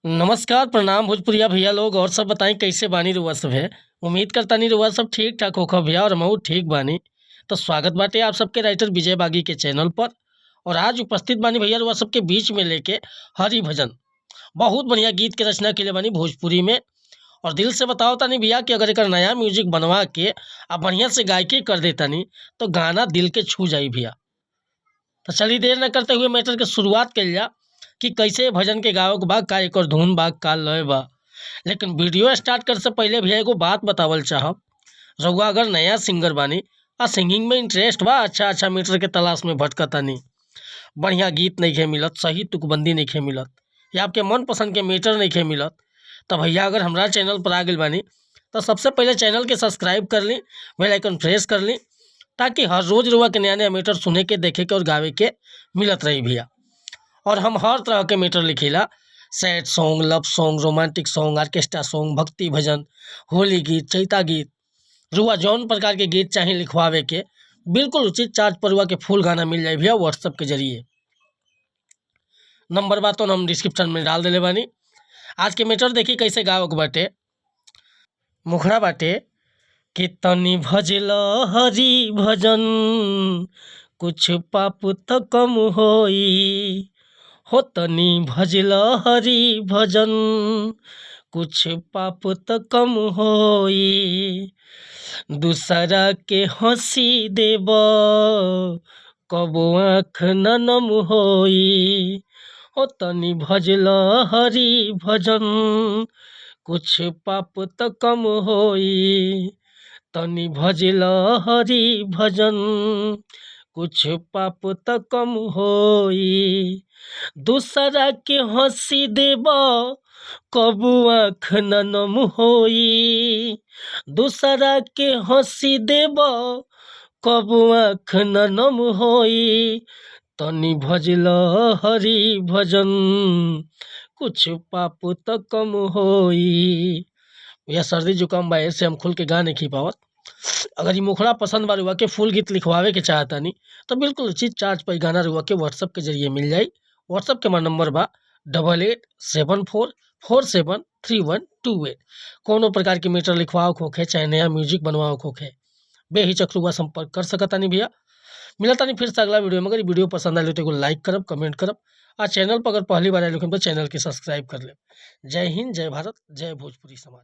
नमस्कार, प्रणाम भोजपुरिया भैया लोग और सब बताई कैसे बानी रउआ सब है। उम्मीद करता नहीं रउआ सब ठीक ठाक होखा भैया और हमहू ठीक बानी। तो स्वागत बाटे आप सबके राइटर विजय बागी के चैनल पर। और आज उपस्थित बानी भैया रउआ सबके बीच में लेके हरि भजन। बहुत बढ़िया गीत के रचना के लिए बानी भोजपुरी में। और दिल से बताओ तानी भैया कि अगर एक नया म्यूजिक बनवा के आप बढ़िया से गायकी कर देतानी तो गाना दिल के छू जाई भैया। तो चलिए देर न करते हुए मैटर के शुरुआत कल जा कि कैसे भजन के गावक बा, का एकर धुन बा, का लय बा। लेकिन वीडियो स्टार्ट कर से पहले भैया एगो बात बतावल चाहब। रउआ अगर नया सिंगर बानी आ सिंगिंग में इंटरेस्ट बा, अच्छा मीटर के तलाश में भटकतानी, बढ़िया गीत नहीं खे मिलत, सही तुकबंदी नहीं खे मिलत, या आपके मन पसंद के मीटर नहीं खे मिलत, तो भैया अगर हमारा चैनल पर आ गए बानी तो सबसे पहले चैनल के सब्सक्राइब कर ली, बेल आइकन प्रेस कर ली, ताकि हर रोज रउआ के नया नया मीटर सुने के, देखे के और गावे के मिलत रही भैया। और हम हर तरह के मीटर लिखीला, sad song, love song, romantic song, orchestra song, भक्ति भजन, होली गीत, चैता गीत, रुआ जौन प्रकार के गीत चाहे लिखवावे के बिल्कुल उचित चार्ज पर रुआ के फुल गाना मिल जाए भैया व्हाट्सएप के जरिए। नंबर बात तो हम डिस्क्रिप्शन में डाल दिले बानी। आज के मीटर देखी कैसे गावक बाटे। मुखड़ा बाटे कि तनी भजल हरि भजन, कुछ पाप तो कम होई हो। तनी भजल हरि भजन, कुछ पाप तो कम होई। दूसरा के हंसी देब, कबो आँख न नम होई हो। तनी भजल हरि भजन, कुछ पाप तो कम होई। तनी भजल हरि भजन, कुछ पाप तो कम होई। दूसरा के हंसी देब, कबू आँख न नम होई। दूसरा के हंसी देब, कबू आँख न नम होई। तनी भजल हरि भजन, कुछ पाप तो कम होई। भैया सर्दी जुकाम बा, से हम खुल के गा नहीं खी पावत। अगर ये मुखड़ा पसंद बा रुआ के फुल गीत लिखवावे के चाहता नहीं तो बिल्कुल उचित चार्ज पर गाना रुआ के व्हाट्सएप के जरिए मिल जाई। व्हाट्सएप के हमारा नंबर बा 8874473128। कोनो प्रकार के मीटर लिखवाओ होखे चाहे नया म्यूजिक बनवाओ होखे, बेहिचक रुआ संपर्क कर सकता नहीं भैया। मिलता नहीं फिर से अगला वीडियो में। अगर वीडियो पसंद आए तो लाइक करब, कमेंट करब, और चैनल पर अगर पहली बार आए तो चैनल के सब्सक्राइब कर ले। जय हिंद, जय भारत, जय भोजपुरी समाज।